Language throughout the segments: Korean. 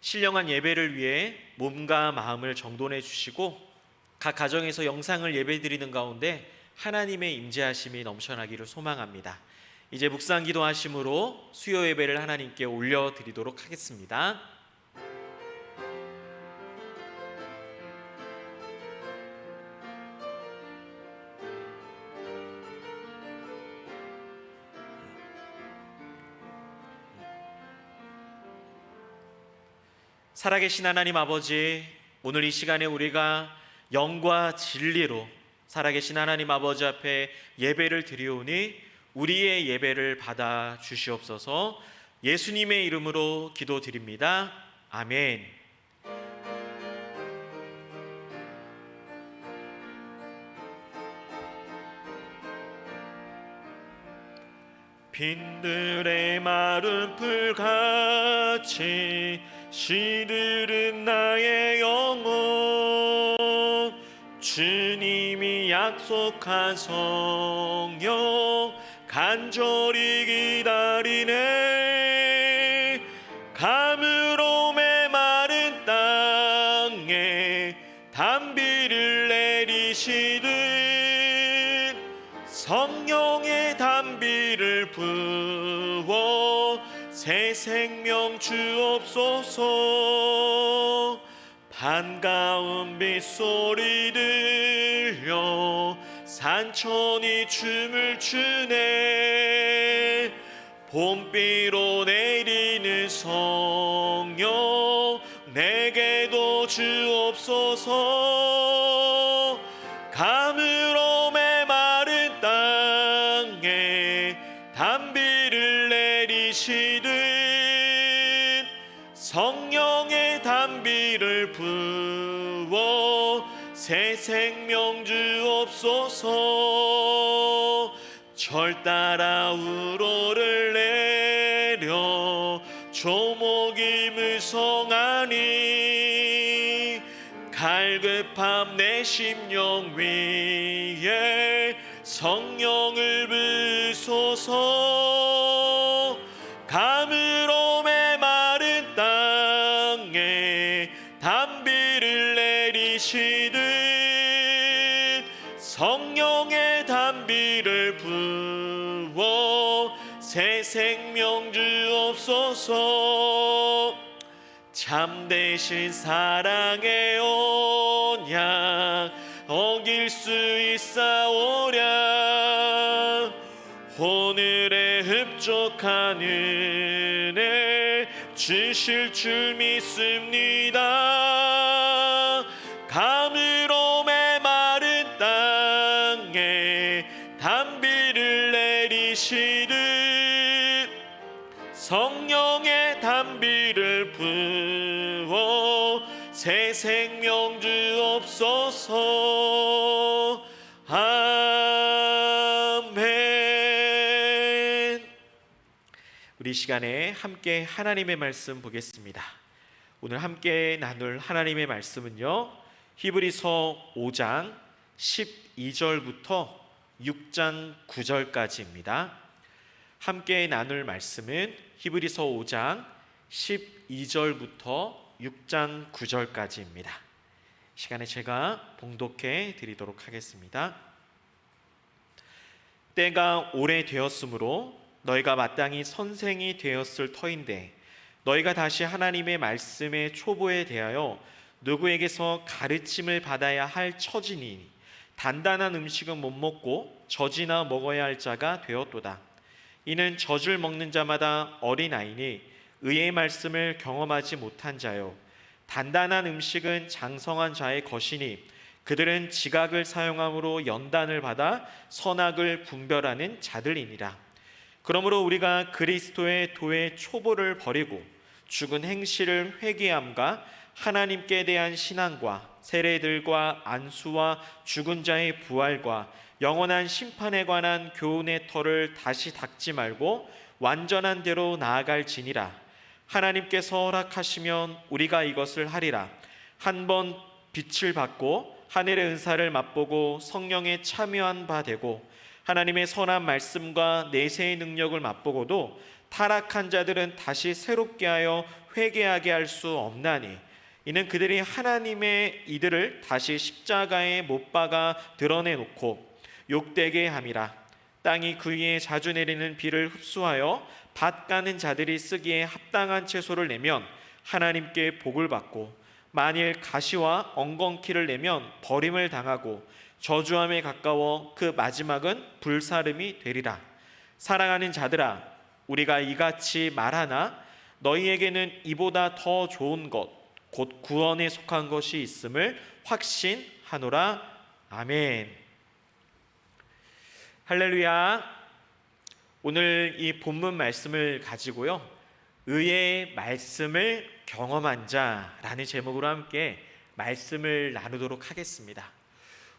신령한 예배를 위해 몸과 마음을 정돈해 주시고 각 가정에서 영상을 예배드리는 가운데 하나님의 임재하심이 넘쳐나기를 소망합니다. 이제 묵상 기도하심으로 수요 예배를 하나님께 올려드리도록 하겠습니다. 살아계신 하나님 아버지, 오늘 이 시간에 우리가 영과 진리로 살아계신 하나님 아버지 앞에 예배를 드리오니 우리의 예배를 받아 주시옵소서. 예수님의 이름으로 기도드립니다. 아멘. 빈들의 마른 풀같이 시들은 나의 영혼, 주님이 약속한 성령 간절히 기다리네. 가물어 메마른 땅에 단비를 내리시듯 성령의 단비를 부어 새 생명 주옵소서. 반가운 빗소리 들려 산천이 춤을 추네. 봄비로 내리는 성령 내게도 주옵소서. 가물어 메마른 땅에 단비를 내리시듯 성령의 단비를 부어 새 생명 주옵소서. 절 따라 우러를 내려 조목이 무성하니 갈급함 내 심령 위에 성령을 부소서. 가물어 메마른 땅에 단비를 내리시듯 성령의 단비를 부어 새 생명 주옵소서. 참되신 사랑의 언약 어길 수 있사오랴. 오늘의 흡족한 은혜 주실 줄 믿습니다. 가물어 메마른 땅에 단비를 내리시듯 성령의 단비를 부어 새 생명 주옵소서. 아멘. 우리 시간에 함께 하나님의 말씀 보겠습니다. 오늘 함께 나눌 하나님의 말씀은요, 히브리서 5장 12절부터 6장 9절까지입니다. 함께 나눌 말씀은 히브리서 5장 12절부터 6장 9절까지입니다. 시간에 제가 봉독해 드리도록 하겠습니다. 때가 오래되었으므로 너희가 마땅히 선생이 되었을 터인데 너희가 다시 하나님의 말씀의 초보에 대하여 누구에게서 가르침을 받아야 할 처지니 단단한 음식은 못 먹고 젖이나 먹어야 할 자가 되었도다. 이는 젖을 먹는 자마다 어린아이니 의의 말씀을 경험하지 못한 자요, 단단한 음식은 장성한 자의 것이니 그들은 지각을 사용함으로 연단을 받아 선악을 분별하는 자들이니라. 그러므로 우리가 그리스도의 도의 초보를 버리고 죽은 행실을 회개함과 하나님께 대한 신앙과 세례들과 안수와 죽은 자의 부활과 영원한 심판에 관한 교훈의 터를 다시 닦지 말고 완전한 대로 나아갈지니라. 하나님께서 허락하시면 우리가 이것을 하리라. 한번 빛을 받고 하늘의 은사를 맛보고 성령에 참여한 바 되고 하나님의 선한 말씀과 내세의 능력을 맛보고도 타락한 자들은 다시 새롭게 하여 회개하게 할 수 없나니 이는 그들이 하나님의 이들을 다시 십자가에 못 박아 드러내놓고 욕되게 함이라. 땅이 그 위에 자주 내리는 비를 흡수하여 밭 가는 자들이 쓰기에 합당한 채소를 내면 하나님께 복을 받고, 만일 가시와 엉겅퀴를 내면 버림을 당하고 저주함에 가까워 그 마지막은 불사름이 되리라. 사랑하는 자들아, 우리가 이같이 말하나 너희에게는 이보다 더 좋은 것 곧 구원에 속한 것이 있음을 확신하노라. 아멘. 할렐루야. 오늘 이 본문 말씀을 가지고요, 의의 말씀을 경험한 자라는 제목으로 함께 말씀을 나누도록 하겠습니다.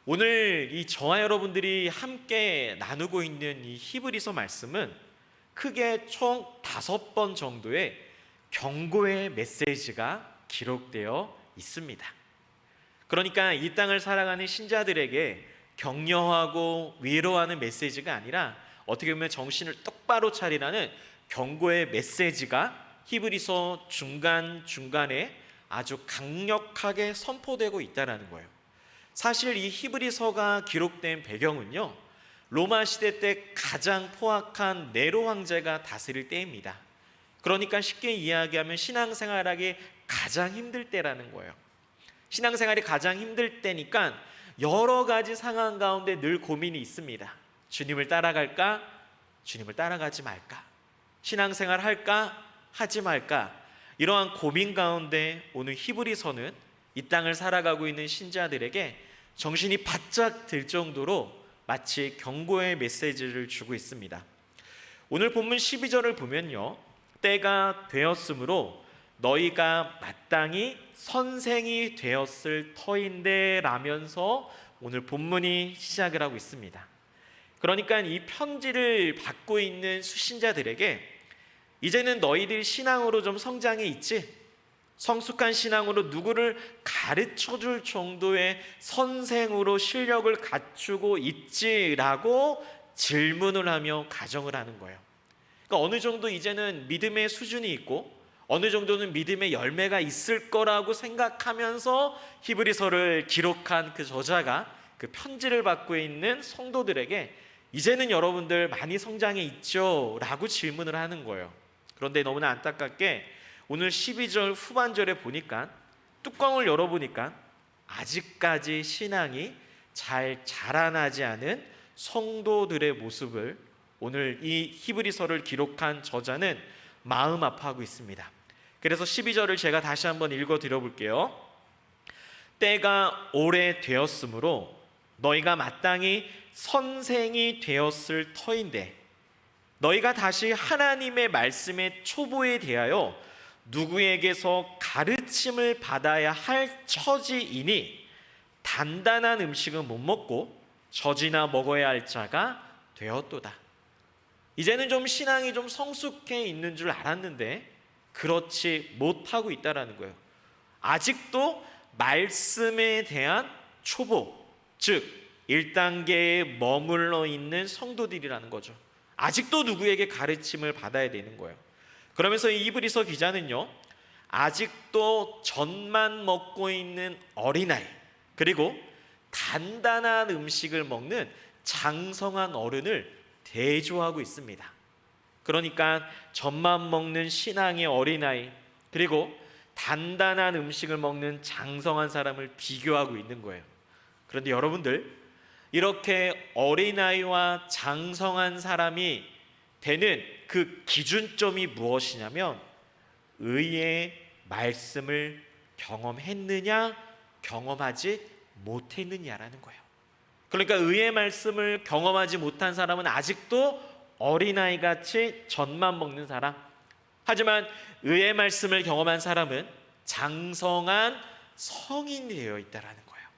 오늘 이 저와 여러분들이 함께 나누고 있는 이 히브리서 말씀은 크게 총 5번 정도의 경고의 메시지가 기록되어 있습니다. 그러니까 이 땅을 살아가는 신자들에게 격려하고 위로하는 메시지가 아니라 어떻게 보면 정신을 똑바로 차리라는 경고의 메시지가 히브리서 중간중간에 아주 강력하게 선포되고 있다는 거예요. 사실 이 히브리서가 기록된 배경은요, 로마 시대 때 가장 포악한 네로 황제가 다스릴 때입니다. 그러니까 쉽게 이야기하면 신앙생활하기 가장 힘들 때라는 거예요. 신앙생활이 가장 힘들 때니까 여러 가지 상황 가운데 늘 고민이 있습니다. 주님을 따라갈까? 주님을 따라가지 말까? 신앙생활 할까? 하지 말까? 이러한 고민 가운데 오늘 히브리서는 이 땅을 살아가고 있는 신자들에게 정신이 바짝 들 정도로 마치 경고의 메시지를 주고 있습니다. 오늘 본문 12절을 보면요, 때가 되었으므로 너희가 마땅히 선생이 되었을 터인데 라면서 오늘 본문이 시작을 하고 있습니다. 그러니까 이 편지를 받고 있는 수신자들에게 이제는 너희들 신앙으로 좀 성장해 있지? 성숙한 신앙으로 누구를 가르쳐줄 정도의 선생으로 실력을 갖추고 있지라고 질문을 하며 가정을 하는 거예요. 그러니까 어느 정도 이제는 믿음의 수준이 있고 어느 정도는 믿음의 열매가 있을 거라고 생각하면서 히브리서를 기록한 그 저자가 그 편지를 받고 있는 성도들에게 이제는 여러분들 많이 성장해 있죠? 라고 질문을 하는 거예요. 그런데 너무나 안타깝게 오늘 12절 후반절에 보니까 뚜껑을 열어보니까 아직까지 신앙이 잘 자라나지 않은 성도들의 모습을 오늘 이 히브리서를 기록한 저자는 마음 아파하고 있습니다. 그래서 12절을 제가 다시 한번 읽어 드려볼게요. 때가 오래되었으므로 너희가 마땅히 선생이 되었을 터인데 너희가 다시 하나님의 말씀의 초보에 대하여 누구에게서 가르침을 받아야 할 처지이니 단단한 음식은 못 먹고 젖이나 먹어야 할 자가 되었도다. 이제는 좀 신앙이 좀 성숙해 있는 줄 알았는데 그렇지 못하고 있다라는 거예요. 아직도 말씀에 대한 초보, 즉 1단계에 머물러 있는 성도들이라는 거죠. 아직도 누구에게 가르침을 받아야 되는 거예요. 그러면서 이 히브리서 기자는요, 아직도 젖만 먹고 있는 어린아이, 그리고 단단한 음식을 먹는 장성한 어른을 대조하고 있습니다. 그러니까 젖만 먹는 신앙의 어린아이, 그리고 단단한 음식을 먹는 장성한 사람을 비교하고 있는 거예요. 그런데 여러분들, 이렇게 어린아이와 장성한 사람이 되는 그 기준점이 무엇이냐면 의의 말씀을 경험했느냐 경험하지 못했느냐라는 거예요. 그러니까 의의 말씀을 경험하지 못한 사람은 아직도 어린아이같이 젖만 먹는 사람, 하지만 의의 말씀을 경험한 사람은 장성한 성인이 되어 있다는 거예요.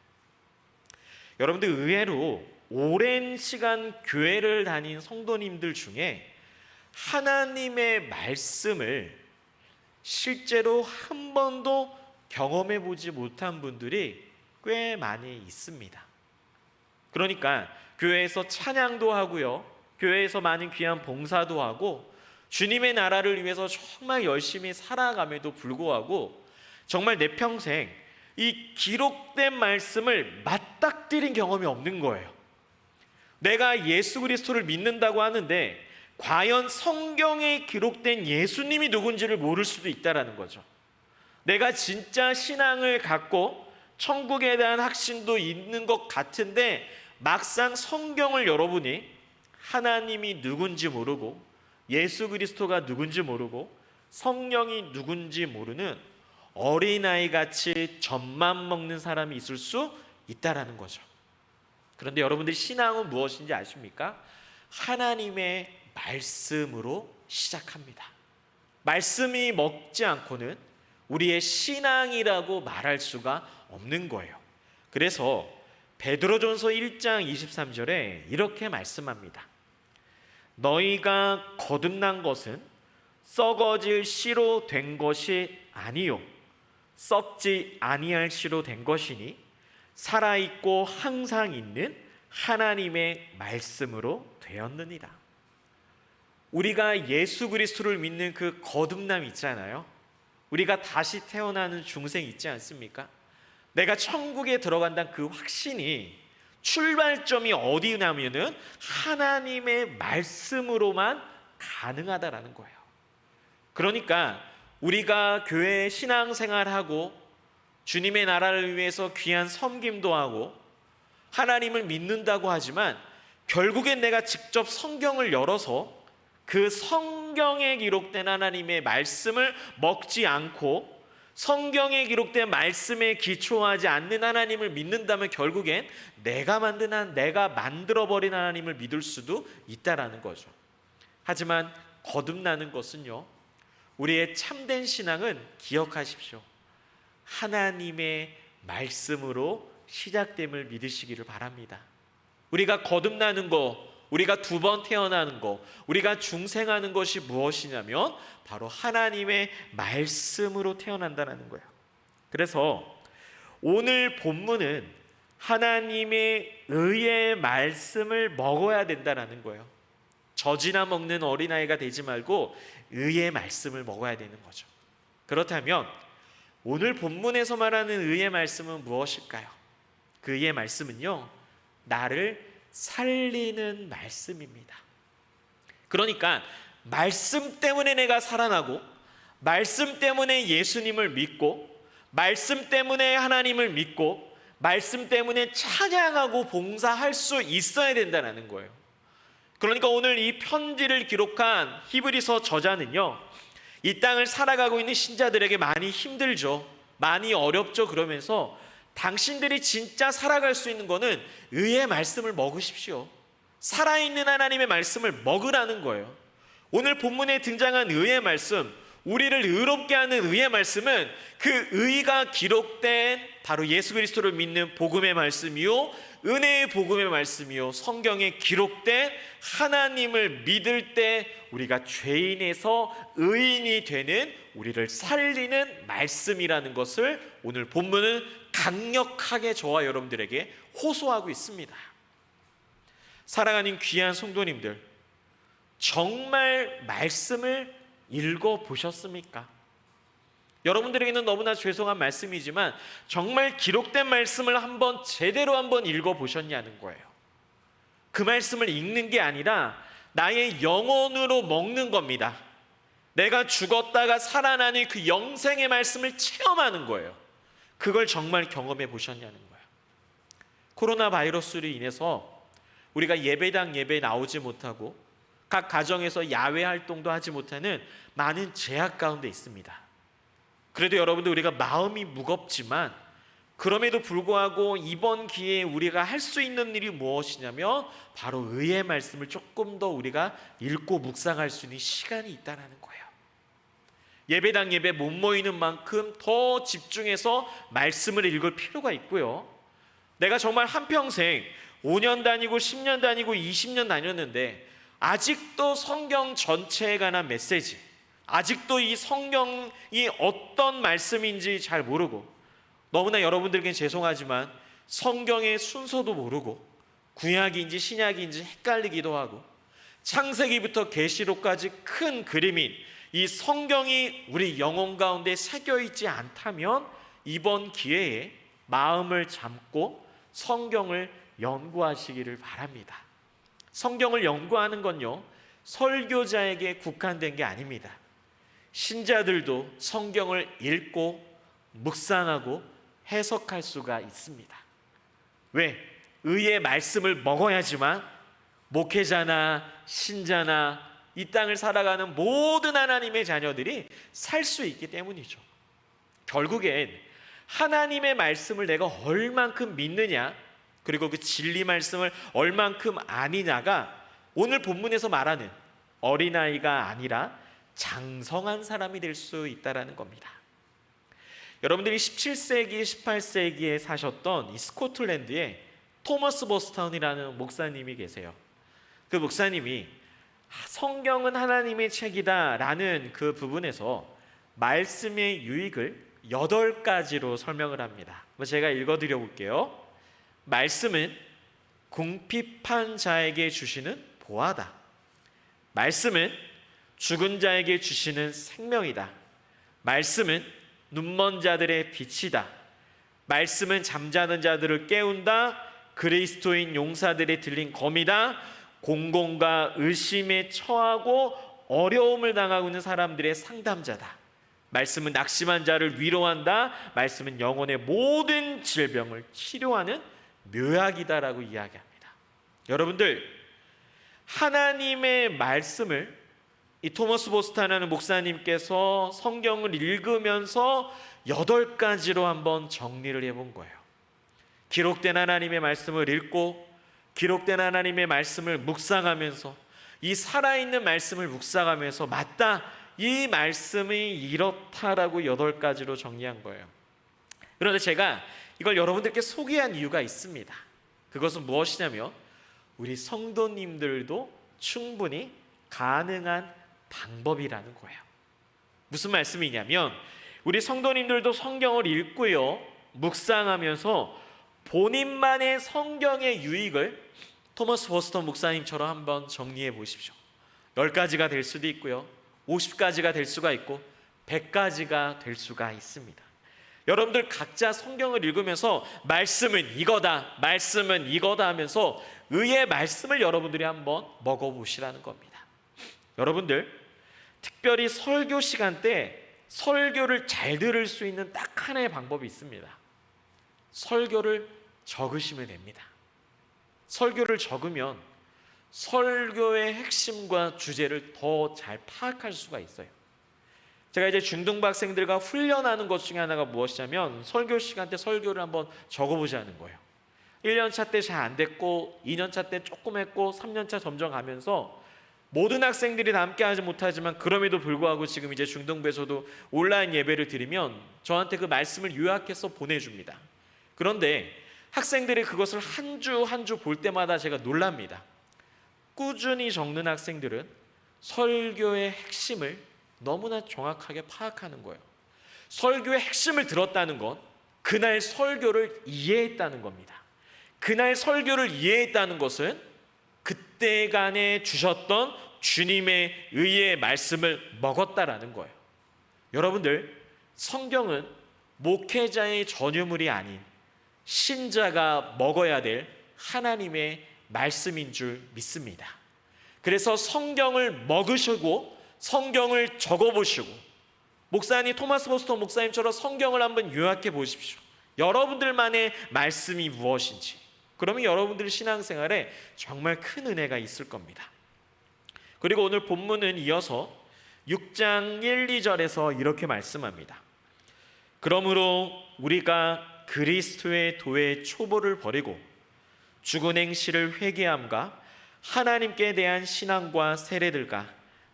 여러분들, 의외로 오랜 시간 교회를 다닌 성도님들 중에 하나님의 말씀을 실제로 한 번도 경험해 보지 못한 분들이 꽤 많이 있습니다. 그러니까 교회에서 찬양도 하고요, 교회에서 많은 귀한 봉사도 하고 주님의 나라를 위해서 정말 열심히 살아감에도 불구하고 정말 내 평생 이 기록된 말씀을 맞닥뜨린 경험이 없는 거예요. 내가 예수 그리스도를 믿는다고 하는데 과연 성경에 기록된 예수님이 누군지를 모를 수도 있다는 거죠. 내가 진짜 신앙을 갖고 천국에 대한 확신도 있는 것 같은데 막상 성경을 열어보니 하나님이 누군지 모르고 예수 그리스도가 누군지 모르고 성령이 누군지 모르는 어린아이 같이 젖만 먹는 사람이 있을 수 있다라는 거죠. 그런데 여러분들 신앙은 무엇인지 아십니까? 하나님의 말씀으로 시작합니다. 말씀이 먹지 않고는 우리의 신앙이라고 말할 수가 없는 거예요. 그래서 베드로전서 1장 23절에 이렇게 말씀합니다. 너희가 거듭난 것은 썩어질 씨로 된 것이 아니요 썩지 아니할 씨로 된 것이니 살아있고 항상 있는 하나님의 말씀으로 되었느니라. 우리가 예수 그리스도를 믿는 그 거듭남 있잖아요. 우리가 다시 태어나는 중생 있지 않습니까? 내가 천국에 들어간다는 그 확신이 출발점이 어디냐면은 하나님의 말씀으로만 가능하다라는 거예요. 그러니까 우리가 교회 신앙생활하고 주님의 나라를 위해서 귀한 섬김도 하고 하나님을 믿는다고 하지만 결국엔 내가 직접 성경을 열어서 그 성경에 기록된 하나님의 말씀을 먹지 않고 성경에 기록된 말씀에 기초하지 않는 하나님을 믿는다면 결국엔 내가 만들어버린 하나님을 믿을 수도 있다라는 거죠. 하지만 거듭나는 것은요, 우리의 참된 신앙은 기억하십시오. 하나님의 말씀으로 시작됨을 믿으시기를 바랍니다. 우리가 거듭나는 거, 우리가 두 번 태어나는 거, 우리가 중생하는 것이 무엇이냐면 바로 하나님의 말씀으로 태어난다는 거예요. 그래서 오늘 본문은 하나님의 의의 말씀을 먹어야 된다는 거예요. 젖이나 먹는 어린아이가 되지 말고 의의 말씀을 먹어야 되는 거죠. 그렇다면 오늘 본문에서 말하는 의의 말씀은 무엇일까요? 그 의의 말씀은요, 나를 살리는 말씀입니다. 그러니까 말씀 때문에 내가 살아나고 말씀 때문에 예수님을 믿고 말씀 때문에 하나님을 믿고 말씀 때문에 찬양하고 봉사할 수 있어야 된다는 거예요. 그러니까 오늘 이 편지를 기록한 히브리서 저자는요, 이 땅을 살아가고 있는 신자들에게 많이 힘들죠. 많이 어렵죠. 그러면서 당신들이 진짜 살아갈 수 있는 거는 의의 말씀을 먹으십시오. 살아있는 하나님의 말씀을 먹으라는 거예요. 오늘 본문에 등장한 의의 말씀, 우리를 의롭게 하는 의의 말씀은 그 의가 기록된 바로 예수 그리스도를 믿는 복음의 말씀이요, 은혜의 복음의 말씀이요, 성경에 기록된 하나님을 믿을 때 우리가 죄인에서 의인이 되는 우리를 살리는 말씀이라는 것을 오늘 본문은 강력하게 저와 여러분들에게 호소하고 있습니다. 사랑하는 귀한 성도님들, 정말 말씀을 읽어보셨습니까? 여러분들에게는 너무나 죄송한 말씀이지만 정말 기록된 말씀을 제대로 한번 읽어보셨냐는 거예요. 그 말씀을 읽는 게 아니라 나의 영혼으로 먹는 겁니다. 내가 죽었다가 살아나는 그 영생의 말씀을 체험하는 거예요. 그걸 정말 경험해 보셨냐는 거예요. 코로나 바이러스로 인해서 우리가 예배당 예배 나오지 못하고 각 가정에서 야외 활동도 하지 못하는 많은 제약 가운데 있습니다. 그래도 여러분들, 우리가 마음이 무겁지만 그럼에도 불구하고 이번 기회에 우리가 할 수 있는 일이 무엇이냐면 바로 의의 말씀을 조금 더 우리가 읽고 묵상할 수 있는 시간이 있다는 거예요. 예배당 예배 못 모이는 만큼 더 집중해서 말씀을 읽을 필요가 있고요. 내가 정말 한평생 5년 다니고 10년 다니고 20년 다녔는데 아직도 성경 전체에 관한 메시지, 아직도 이 성경이 어떤 말씀인지 잘 모르고, 너무나 여러분들에겐 죄송하지만 성경의 순서도 모르고 구약인지 신약인지 헷갈리기도 하고 창세기부터 계시록까지 큰 그림인 이 성경이 우리 영혼 가운데 새겨 있지 않다면 이번 기회에 마음을 잡고 성경을 연구하시기를 바랍니다. 성경을 연구하는 건요, 설교자에게 국한된 게 아닙니다. 신자들도 성경을 읽고 묵상하고 해석할 수가 있습니다. 왜? 의의 말씀을 먹어야지만 목회자나 신자나 이 땅을 살아가는 모든 하나님의 자녀들이 살 수 있기 때문이죠. 결국엔 하나님의 말씀을 내가 얼만큼 믿느냐, 그리고 그 진리 말씀을 얼만큼 아니냐가 오늘 본문에서 말하는 어린아이가 아니라 장성한 사람이 될 수 있다는 겁니다. 여러분들이 17세기, 18세기에 사셨던 이 스코틀랜드에 토머스 보스턴이라는 목사님이 계세요. 그 목사님이 성경은 하나님의 책이다 라는 그 부분에서 말씀의 유익을 8가지로 설명을 합니다. 제가 읽어드려 볼게요. 말씀은 궁핍한 자에게 주시는 보화다. 말씀은 죽은 자에게 주시는 생명이다. 말씀은 눈먼 자들의 빛이다. 말씀은 잠자는 자들을 깨운다. 그리스도인 용사들의 들린 검이다. 공공과 의심에 처하고 어려움을 당하고 있는 사람들의 상담자다. 말씀은 낙심한 자를 위로한다. 말씀은 영혼의 모든 질병을 치료하는 묘약이다라고 이야기합니다. 여러분들, 하나님의 말씀을 이 토머스 보스턴이라는 목사님께서 성경을 읽으면서 8가지로 한번 정리를 해본 거예요. 기록된 하나님의 말씀을 읽고 기록된 하나님의 말씀을 묵상하면서 이 살아있는 말씀을 묵상하면서 맞다, 이 말씀이 이렇다라고 8가지로 정리한 거예요. 그런데 제가 이걸 여러분들께 소개한 이유가 있습니다. 그것은 무엇이냐면 우리 성도님들도 충분히 가능한 방법이라는 거예요. 무슨 말씀이냐면 우리 성도님들도 성경을 읽고요, 묵상하면서 본인만의 성경의 유익을 토머스 보스턴 목사님처럼 한번 정리해 보십시오. 10가지가 될 수도 있고요, 50가지가 될 수가 있고 100가지가 될 수가 있습니다. 여러분들 각자 성경을 읽으면서 말씀은 이거다, 말씀은 이거다 하면서 의의 말씀을 여러분들이 한번 먹어보시라는 겁니다. 여러분들, 특별히 설교 시간 때 설교를 잘 들을 수 있는 딱 하나의 방법이 있습니다. 설교를 적으시면 됩니다. 설교를 적으면 설교의 핵심과 주제를 더 잘 파악할 수가 있어요. 제가 이제 중등부 학생들과 훈련하는 것 중에 하나가 무엇이냐면 설교 시간 때 설교를 한번 적어보자는 거예요. 1년차 때 잘 안 됐고 2년차 때 조금 했고 3년차 점점 가면서 모든 학생들이 다 함께 하지 못하지만 그럼에도 불구하고 지금 이제 중등부에서도 온라인 예배를 드리면 저한테 그 말씀을 요약해서 보내줍니다. 그런데 학생들이 그것을 한 주 한 주 볼 때마다 제가 놀랍니다. 꾸준히 적는 학생들은 설교의 핵심을 너무나 정확하게 파악하는 거예요. 설교의 핵심을 들었다는 건 그날 설교를 이해했다는 겁니다. 그날 설교를 이해했다는 것은 그때간에 주셨던 주님의 의의 말씀을 먹었다라는 거예요. 여러분들, 성경은 목회자의 전유물이 아닌 신자가 먹어야 될 하나님의 말씀인 줄 믿습니다. 그래서 성경을 먹으시고 성경을 적어보시고 목사님 토마스 보스턴 목사님처럼 성경을 한번 요약해 보십시오. 여러분들만의 말씀이 무엇인지. 그러면 여러분들 신앙생활에 정말 큰 은혜가 있을 겁니다. 그리고 오늘 본문은 이어서 6장 1, 2절에서 이렇게 말씀합니다. 그러므로 우리가 그리스도의 도의 초보를 버리고 죽은 행실을 회개함과 하나님께 대한 신앙과 세례들과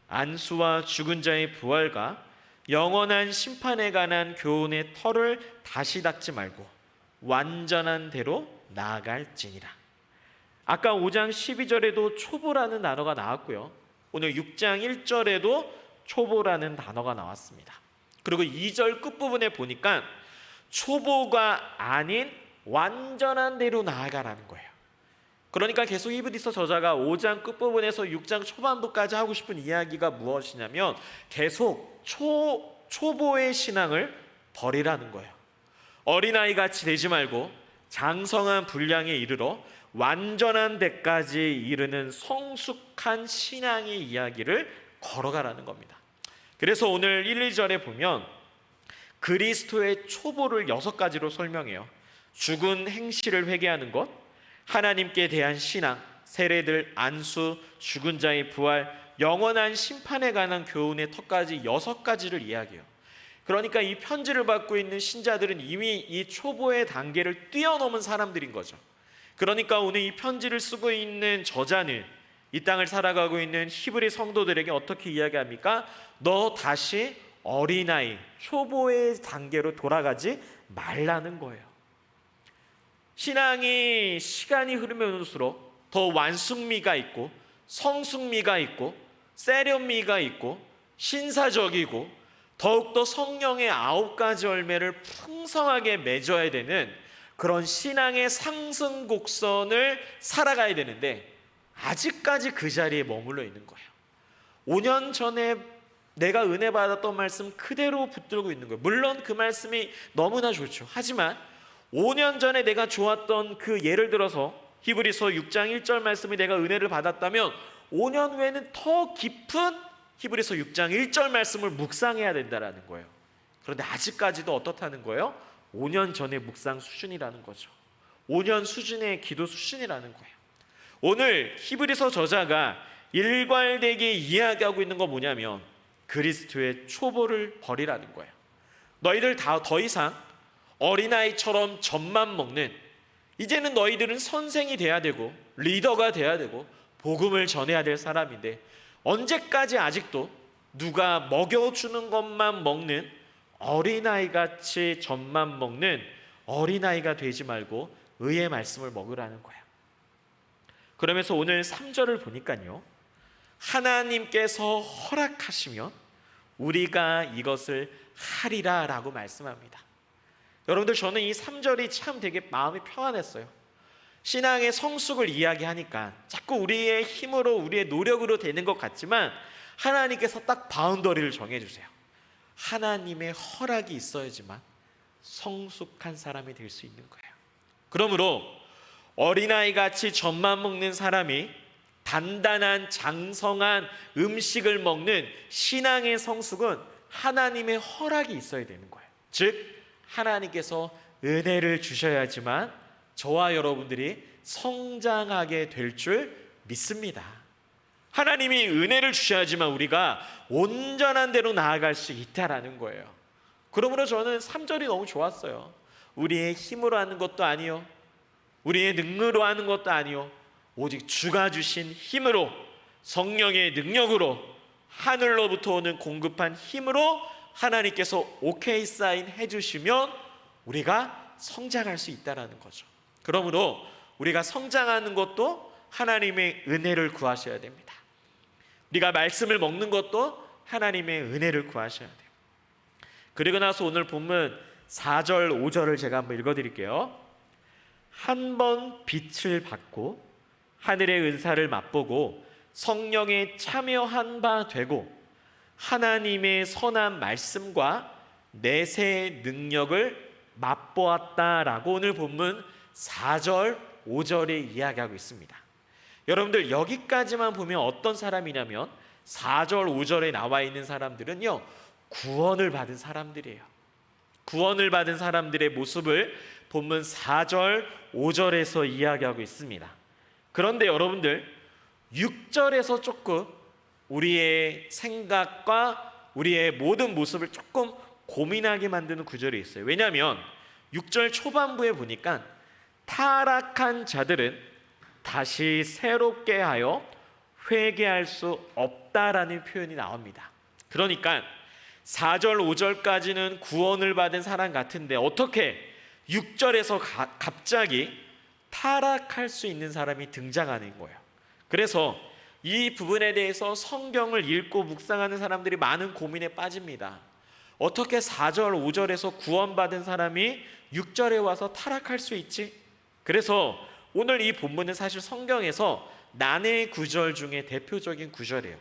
안수와 죽은 자의 부활과 영원한 심판에 관한 교훈의 털을 다시 닦지 말고 완전한 대로 나아갈지니라. 아까 5장 12절에도 초보라는 단어가 나왔고요, 오늘 6장 1절에도 초보라는 단어가 나왔습니다. 그리고 2절 끝부분에 보니까 초보가 아닌 완전한 대로 나아가라는 거예요. 그러니까 계속 히브리서 저자가 5장 끝부분에서 6장 초반부까지 하고 싶은 이야기가 무엇이냐면 계속 초보의 신앙을 버리라는 거예요. 어린아이같이 되지 말고 장성한 분량에 이르러 완전한 데까지 이르는 성숙한 신앙의 이야기를 걸어가라는 겁니다. 그래서 오늘 1, 2절에 보면 그리스도의 초보를 6가지로 설명해요. 죽은 행실을 회개하는 것, 하나님께 대한 신앙, 세례들, 안수, 죽은 자의 부활, 영원한 심판에 관한 교훈의 턱까지 6가지를 이야기해요. 그러니까 이 편지를 받고 있는 신자들은 이미 이 초보의 단계를 뛰어넘은 사람들인 거죠. 그러니까 오늘 이 편지를 쓰고 있는 저자는 이 땅을 살아가고 있는 히브리 성도들에게 어떻게 이야기합니까? 너 다시 어린아이, 초보의 단계로 돌아가지 말라는 거예요. 신앙이 시간이 흐르면 흐를수록 더 완숙미가 있고 성숙미가 있고 세련미가 있고 신사적이고 더욱더 성령의 9가지 열매를 풍성하게 맺어야 되는 그런 신앙의 상승 곡선을 살아가야 되는데 아직까지 그 자리에 머물러 있는 거예요. 5년 전에 내가 은혜 받았던 말씀 그대로 붙들고 있는 거예요. 물론 그 말씀이 너무나 좋죠. 하지만 5년 전에 내가 좋았던 그 예를 들어서 히브리서 6장 1절 말씀이 내가 은혜를 받았다면 5년 후에는 더 깊은 히브리서 6장 1절 말씀을 묵상해야 된다는 거예요. 그런데 아직까지도 어떻다는 거예요? 5년 전의 묵상 수준이라는 거죠. 5년 수준의 기도 수준이라는 거예요. 오늘 히브리서 저자가 일괄되게 이야기하고 있는 건 뭐냐면 그리스도의 초보를 버리라는 거예요. 너희들 다 더 이상 어린아이처럼 젖만 먹는, 이제는 너희들은 선생이 돼야 되고 리더가 돼야 되고 복음을 전해야 될 사람인데 언제까지 아직도 누가 먹여주는 것만 먹는 어린아이같이 젖만 먹는 어린아이가 되지 말고 의의 말씀을 먹으라는 거예요. 그러면서 오늘 3절을 보니까요, 하나님께서 허락하시면 우리가 이것을 하리라 라고 말씀합니다. 여러분들, 저는 이 3절이 참 되게 마음이 평안했어요. 신앙의 성숙을 이야기하니까 자꾸 우리의 힘으로 우리의 노력으로 되는 것 같지만 하나님께서 딱 바운더리를 정해주세요. 하나님의 허락이 있어야지만 성숙한 사람이 될 수 있는 거예요. 그러므로 어린아이같이 젖만 먹는 사람이 단단한 장성한 음식을 먹는 신앙의 성숙은 하나님의 허락이 있어야 되는 거예요. 즉 하나님께서 은혜를 주셔야지만 저와 여러분들이 성장하게 될 줄 믿습니다. 하나님이 은혜를 주셔야지만 우리가 온전한 대로 나아갈 수 있다라는 거예요. 그러므로 저는 3절이 너무 좋았어요. 우리의 힘으로 하는 것도 아니요, 우리의 능력으로 하는 것도 아니요, 오직 주가 주신 힘으로, 성령의 능력으로, 하늘로부터 오는 공급한 힘으로 하나님께서 오케이 사인 해주시면 우리가 성장할 수 있다는 거죠. 그러므로 우리가 성장하는 것도 하나님의 은혜를 구하셔야 됩니다. 우리가 말씀을 먹는 것도 하나님의 은혜를 구하셔야 돼요. 그리고 나서 오늘 본문 4절 5절을 제가 한번 읽어드릴게요. 한 번 빛을 받고 하늘의 은사를 맛보고 성령에 참여한 바 되고 하나님의 선한 말씀과 내세의 능력을 맛보았다라고 오늘 본문 4절 5절에 이야기하고 있습니다. 여러분들, 여기까지만 보면 어떤 사람이냐면 4절 5절에 나와 있는 사람들은요, 구원을 받은 사람들이에요. 구원을 받은 사람들의 모습을 본문 4절 5절에서 이야기하고 있습니다. 그런데 여러분들, 6절에서 조금 우리의 생각과 우리의 모든 모습을 조금 고민하게 만드는 구절이 있어요. 왜냐하면 6절 초반부에 보니까 타락한 자들은 다시 새롭게 하여 회개할 수 없다라는 표현이 나옵니다. 그러니까 4절 5절까지는 구원을 받은 사람 같은데 어떻게 6절에서 갑자기 타락할 수 있는 사람이 등장하는 거예요. 그래서 이 부분에 대해서 성경을 읽고 묵상하는 사람들이 많은 고민에 빠집니다. 어떻게 4절 5절에서 구원받은 사람이 6절에 와서 타락할 수 있지? 그래서 오늘 이 본문은 사실 성경에서 난해 구절 중에 대표적인 구절이에요.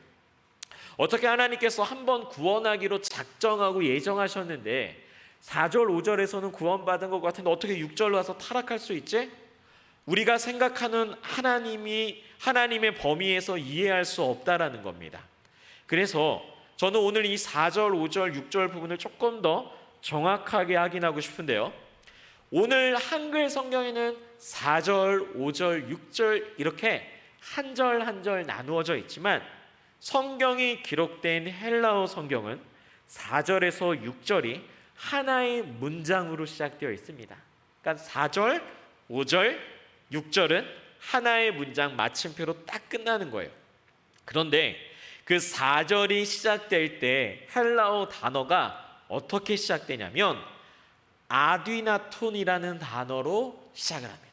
어떻게 하나님께서 한번 구원하기로 작정하고 예정하셨는데 4절 5절에서는 구원받은 것 같은데 어떻게 6절로 와서 타락할 수 있지? 우리가 생각하는 하나님의 범위에서 이해할 수 없다라는 겁니다. 그래서 저는 오늘 이 4절 5절 6절 부분을 조금 더 정확하게 확인하고 싶은데요, 오늘 한글 성경에는 4절 5절 6절 이렇게 한 절 한 절 나누어져 있지만 성경이 기록된 헬라어 성경은 4절에서 6절이 하나의 문장으로 시작되어 있습니다. 그러니까 4절, 5절, 6절은 하나의 문장 마침표로 딱 끝나는 거예요. 그런데 그 4절이 시작될 때 헬라어 단어가 어떻게 시작되냐면 아디나톤이라는 단어로 시작을 합니다.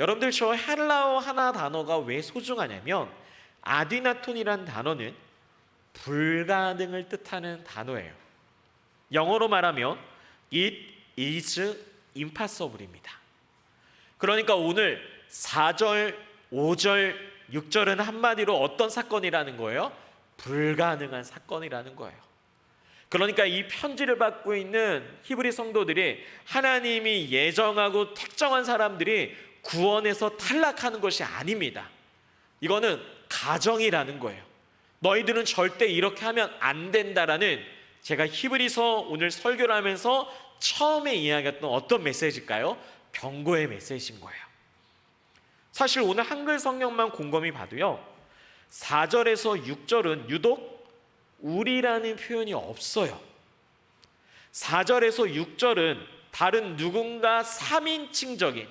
여러분들, 저 헬라어 하나 단어가 왜 소중하냐면 아디나톤이라는 단어는 불가능을 뜻하는 단어예요. 영어로 말하면 It is impossible입니다. 그러니까 오늘 4절, 5절, 6절은 한마디로 어떤 사건이라는 거예요? 불가능한 사건이라는 거예요. 그러니까 이 편지를 받고 있는 히브리 성도들이 하나님이 예정하고 택정한 사람들이 구원에서 탈락하는 것이 아닙니다. 이거는 가정이라는 거예요. 너희들은 절대 이렇게 하면 안 된다라는, 제가 히브리서 오늘 설교를 하면서 처음에 이야기했던 어떤 메시지일까요? 경고의 메시지인 거예요. 사실 오늘 한글 성경만 곰곰이 봐도요, 4절에서 6절은 유독 우리라는 표현이 없어요. 4절에서 6절은 다른 누군가 3인칭적인,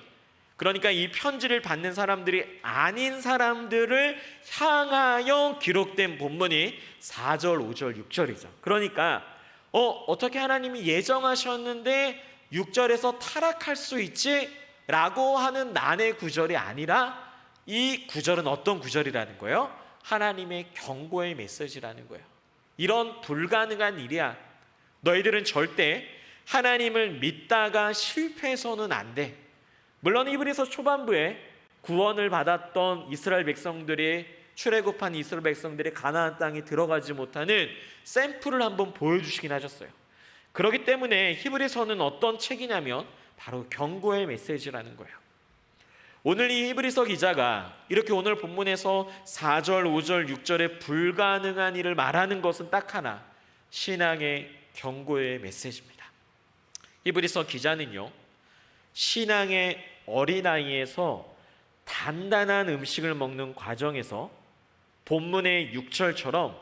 그러니까 이 편지를 받는 사람들이 아닌 사람들을 향하여 기록된 본문이 4절, 5절, 6절이죠. 그러니까 어떻게 하나님이 예정하셨는데 6절에서 타락할 수 있지? 라고 하는 난의 구절이 아니라 이 구절은 어떤 구절이라는 거예요? 하나님의 경고의 메시지라는 거예요. 이런 불가능한 일이야. 너희들은 절대 하나님을 믿다가 실패해서는 안 돼. 물론 히브리서 초반부에 구원을 받았던 이스라엘 백성들이, 출애굽한 이스라엘 백성들이 가나안 땅에 들어가지 못하는 샘플을 한번 보여주시긴 하셨어요. 그렇기 때문에 히브리서는 어떤 책이냐면 바로 경고의 메시지라는 거예요. 오늘 이 히브리서 기자가 이렇게 오늘 본문에서 4절, 5절, 6절에 불가능한 일을 말하는 것은 딱 하나, 신앙의 경고의 메시지입니다. 히브리서 기자는요, 신앙의 어린아이에서 단단한 음식을 먹는 과정에서 본문의 6절처럼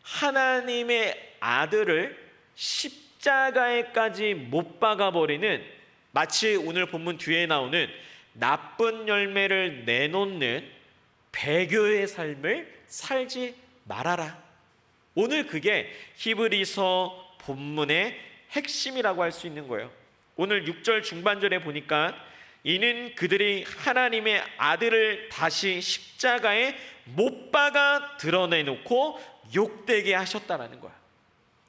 하나님의 아들을 십자가에까지 못 박아버리는, 마치 오늘 본문 뒤에 나오는 나쁜 열매를 내놓는 배교의 삶을 살지 말아라. 오늘 그게 히브리서 본문의 핵심이라고 할 수 있는 거예요. 오늘 6절 중반절에 보니까 이는 그들이 하나님의 아들을 다시 십자가에 못 박아 드러내놓고 욕되게 하셨다라는 거야.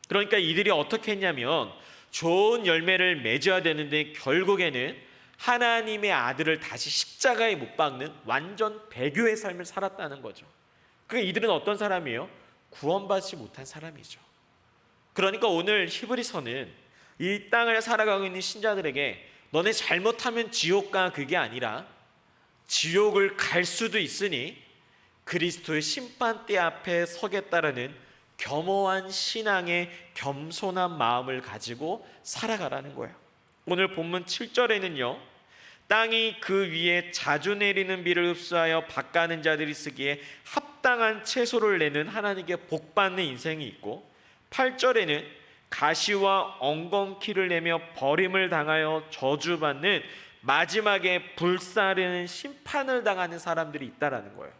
그러니까 이들이 어떻게 했냐면 좋은 열매를 맺어야 되는데 결국에는 하나님의 아들을 다시 십자가에 못 박는 완전 배교의 삶을 살았다는 거죠. 그러니까 이들은 어떤 사람이에요? 구원받지 못한 사람이죠. 그러니까 오늘 히브리서는 이 땅을 살아가고 있는 신자들에게 너네 잘못하면 지옥 가, 그게 아니라 지옥을 갈 수도 있으니 그리스도의 심판대 앞에 서겠다라는 겸허한 신앙의 겸손한 마음을 가지고 살아가라는 거예요. 오늘 본문 7절에는요, 땅이 그 위에 자주 내리는 비를 흡수하여 밭가는 자들이 쓰기에 합당한 채소를 내는 하나님께 복받는 인생이 있고, 8절에는 가시와 엉겅퀴를 내며 버림을 당하여 저주받는 마지막에 불사르는 심판을 당하는 사람들이 있다라는 거예요.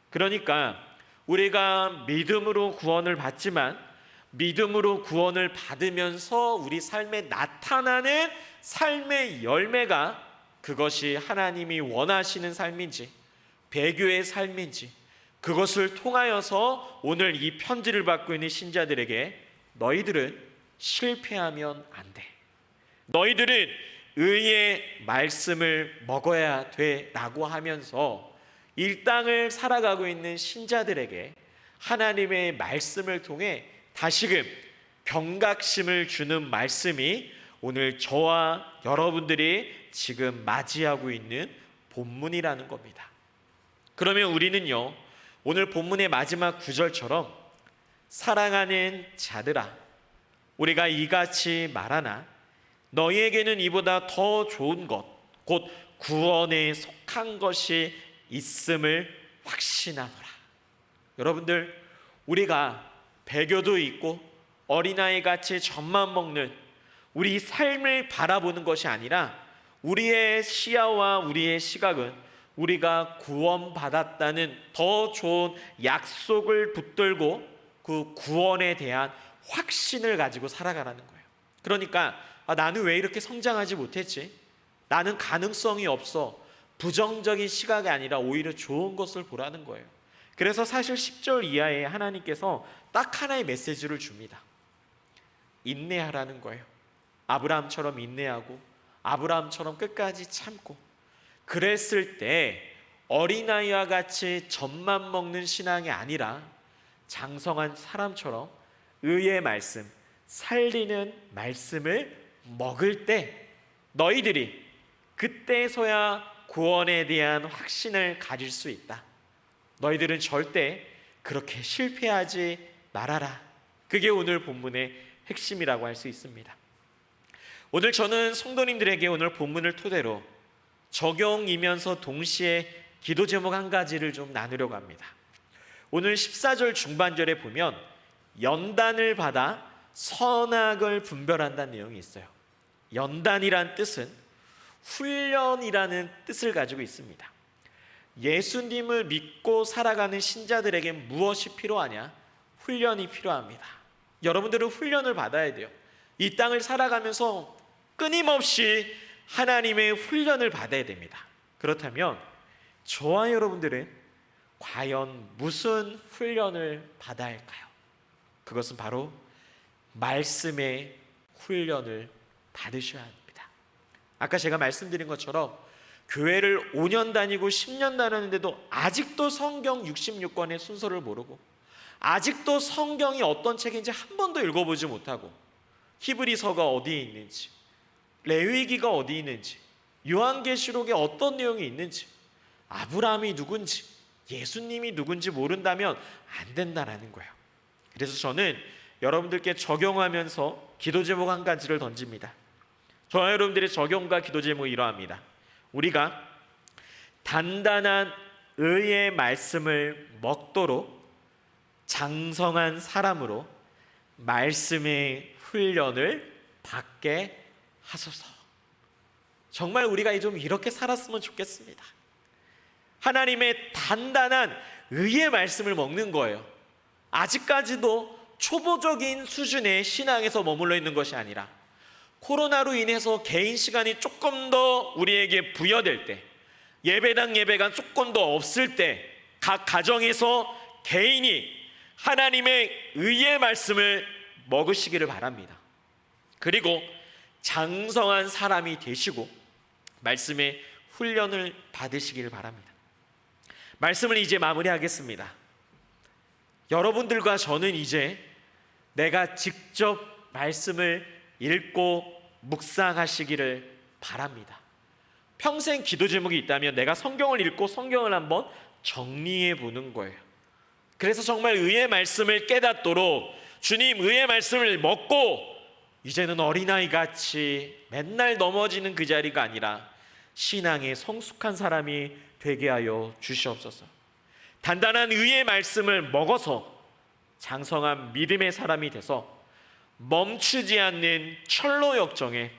그러니까 우리가 믿음으로 구원을 받지만 믿음으로 구원을 받으면서 우리 삶에 나타나는 삶의 열매가 그것이 하나님이 원하시는 삶인지 배교의 삶인지, 그것을 통하여서 오늘 이 편지를 받고 있는 신자들에게 너희들은 실패하면 안 돼. 너희들은 의의 말씀을 먹어야 돼라고 하면서 이 땅을 살아가고 있는 신자들에게 하나님의 말씀을 통해 다시금 경각심을 주는 말씀이 오늘 저와 여러분들이 지금 맞이하고 있는 본문이라는 겁니다. 그러면 우리는요, 오늘 본문의 마지막 구절처럼 사랑하는 자들아, 우리가 이같이 말하나 너희에게는 이보다 더 좋은 것, 곧 구원에 속한 것이 있음을 확신하노라. 여러분들, 우리가 배교도 있고 어린아이같이 젖만 먹는 우리 삶을 바라보는 것이 아니라 우리의 시야와 우리의 시각은 우리가 구원받았다는 더 좋은 약속을 붙들고 그 구원에 대한 확신을 가지고 살아가라는 거예요. 그러니까 나는 왜 이렇게 성장하지 못했지? 나는 가능성이 없어. 부정적인 시각이 아니라 오히려 좋은 것을 보라는 거예요. 그래서 사실 10절 이하에 하나님께서 딱 하나의 메시지를 줍니다. 인내하라는 거예요. 아브라함처럼 인내하고 아브라함처럼 끝까지 참고, 그랬을 때 어린아이와 같이 젖만 먹는 신앙이 아니라 장성한 사람처럼 의의 말씀, 살리는 말씀을 먹을 때 너희들이 그때서야 구원에 대한 확신을 가질 수 있다. 너희들은 절대 그렇게 실패하지 말아라. 그게 오늘 본문의 핵심이라고 할 수 있습니다. 오늘 저는 성도님들에게 오늘 본문을 토대로 적용이면서 동시에 기도 제목 한 가지를 좀 나누려고 합니다. 오늘 14절 중반절에 보면 연단을 받아 선악을 분별한다는 내용이 있어요. 연단이란 뜻은 훈련이라는 뜻을 가지고 있습니다. 예수님을 믿고 살아가는 신자들에게 무엇이 필요하냐? 훈련이 필요합니다. 여러분들은 훈련을 받아야 돼요. 이 땅을 살아가면서 끊임없이 하나님의 훈련을 받아야 됩니다. 그렇다면 저와 여러분들은 과연 무슨 훈련을 받아야 할까요? 그것은 바로 말씀의 훈련을 받으셔야 합니다. 아까 제가 말씀드린 것처럼 교회를 5년 다니고 10년 다녔는데도 아직도 성경 66권의 순서를 모르고 아직도 성경이 어떤 책인지 한 번도 읽어보지 못하고 히브리서가 어디에 있는지, 레위기가 어디 있는지, 요한계시록에 어떤 내용이 있는지, 아브라함이 누군지, 예수님이 누군지 모른다면 안 된다라는 거예요. 그래서 저는 여러분들께 적용하면서 기도 제목 한 가지를 던집니다. 저와 여러분들의 적용과 기도 제목이 이러합니다. 우리가 단단한 의의 말씀을 먹도록 장성한 사람으로 말씀의 훈련을 받게 하소서. 정말 우리가 좀 이렇게 살았으면 좋겠습니다. 하나님의 단단한 의의 말씀을 먹는 거예요. 아직까지도 초보적인 수준의 신앙에서 머물러 있는 것이 아니라 코로나로 인해서 개인 시간이 조금 더 우리에게 부여될 때, 예배당 예배가 조금 더 없을 때 각 가정에서 개인이 하나님의 의의 말씀을 먹으시기를 바랍니다. 그리고 장성한 사람이 되시고 말씀의 훈련을 받으시기를 바랍니다. 말씀을 이제 마무리하겠습니다. 여러분들과 저는 이제 내가 직접 말씀을 읽고 묵상하시기를 바랍니다. 평생 기도 제목이 있다면 내가 성경을 읽고 성경을 한번 정리해 보는 거예요. 그래서 정말 의의 말씀을 깨닫도록 주님 의의 말씀을 먹고 이제는 어린아이같이 맨날 넘어지는 그 자리가 아니라 신앙의 성숙한 사람이 되게 하여 주시옵소서. 단단한 의의 말씀을 먹어서 장성한 믿음의 사람이 돼서 멈추지 않는 철로 역정에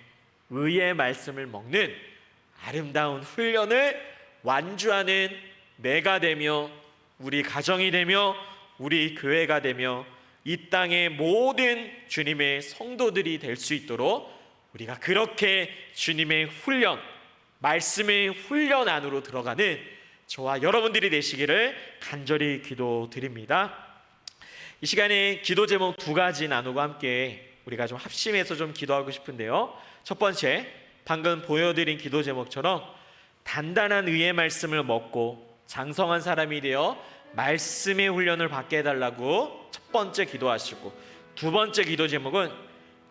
의의 말씀을 먹는 아름다운 훈련을 완주하는 내가 되며 우리 가정이 되며 우리 교회가 되며 이 땅의 모든 주님의 성도들이 될 수 있도록 우리가 그렇게 주님의 훈련, 말씀의 훈련 안으로 들어가는 저와 여러분들이 되시기를 간절히 기도드립니다. 이 시간에 기도 제목 두 가지 나누고 함께 우리가 좀 합심해서 좀 기도하고 싶은데요. 첫 번째, 방금 보여드린 기도 제목처럼 단단한 의의 말씀을 먹고 장성한 사람이 되어 말씀의 훈련을 받게 해달라고 첫 번째 기도하시고, 두 번째 기도 제목은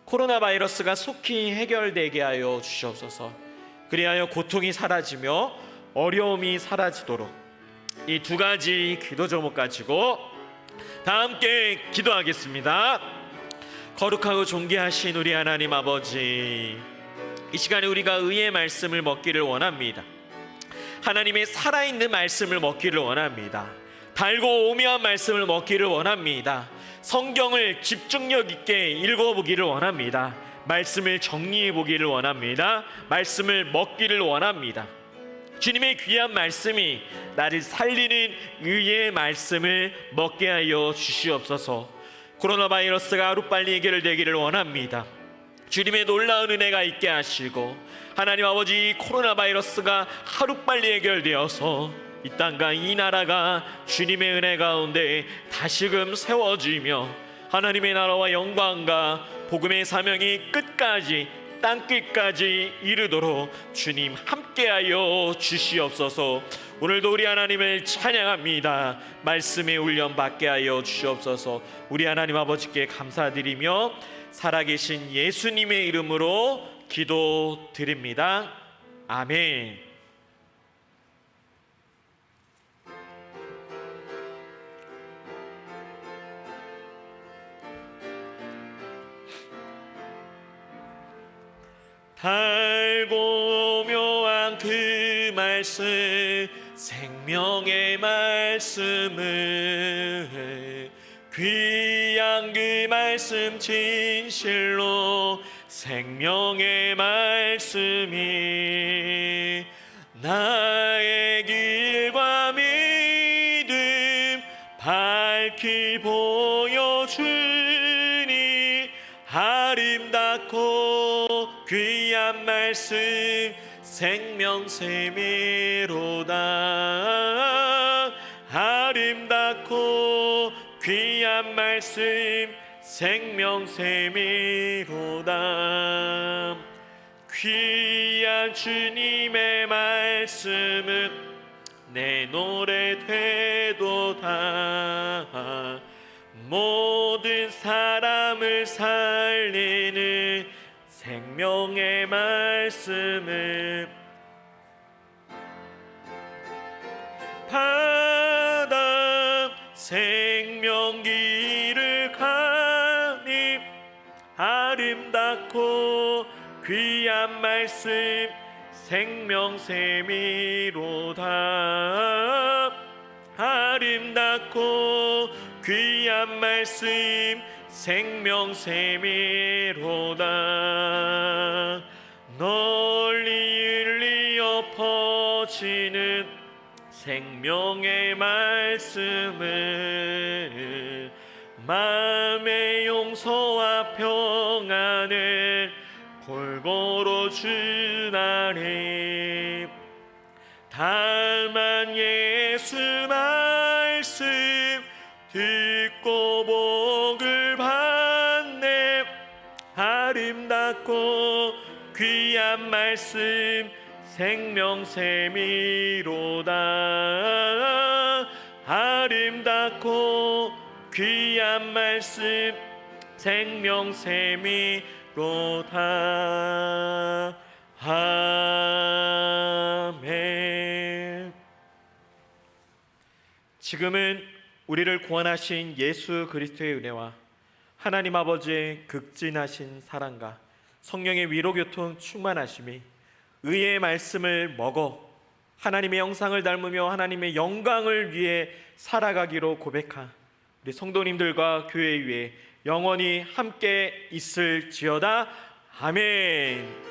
코로나 바이러스가 속히 해결되게 하여 주시옵소서. 그리하여 고통이 사라지며 어려움이 사라지도록, 이 두 가지 기도 제목 가지고 다 함께 기도하겠습니다. 거룩하고 존귀하신 우리 하나님 아버지, 이 시간에 우리가 의의 말씀을 먹기를 원합니다. 하나님의 살아있는 말씀을 먹기를 원합니다. 달고 오묘한 말씀을 먹기를 원합니다. 성경을 집중력 있게 읽어보기를 원합니다. 말씀을 정리해 보기를 원합니다. 말씀을 먹기를 원합니다. 주님의 귀한 말씀이 나를 살리는 의의 말씀을 먹게 하여 주시옵소서. 코로나 바이러스가 하루빨리 해결되기를 원합니다. 주님의 놀라운 은혜가 있게 하시고, 하나님 아버지, 코로나 바이러스가 하루빨리 해결되어서 이 땅과 이 나라가 주님의 은혜 가운데 다시금 세워지며 하나님의 나라와 영광과 복음의 사명이 끝까지, 땅끝까지 이르도록 주님 함께하여 주시옵소서. 오늘도 우리 하나님을 찬양합니다. 말씀의 훈련 받게 하여 주시옵소서. 우리 하나님 아버지께 감사드리며 살아계신 예수님의 이름으로 기도드립니다. 아멘. 달고 묘한 그 말씀, 생명의 말씀을, 귀한 그 말씀 진실로 생명의 말씀이 나의 길과 믿음 밝히 보여주니, 아름답고 귀한 말씀 생명샘이로다. 아름답고 귀한 말씀 생명샘이로다. 귀한 주님의 말씀은 내 노래 되도다. 모든 사람을 살리는 생명의 말씀을 받아 생명길을 가니, 아름답고 귀한 말씀 생명샘이로다. 아름답고 귀한 말씀 생명샘이로다. 널리 울리어 퍼지는 생명의 말씀을, 마음의 용서와 평안을 골고루 주나니, 다만 예수 말씀 듣고 복을 받네. 아름답고 귀한 말씀 생명샘이로다. 아름답고 귀한 말씀 생명샘이로다. 아멘. 지금은 우리를 구원하신 예수 그리스도의 은혜와 하나님 아버지의 극진하신 사랑과 성령의 위로교통 충만하심이 의의 말씀을 먹어 하나님의 형상을 닮으며 하나님의 영광을 위해 살아가기로 고백한 우리 성도님들과 교회 위에 영원히 함께 있을지어다. 아멘.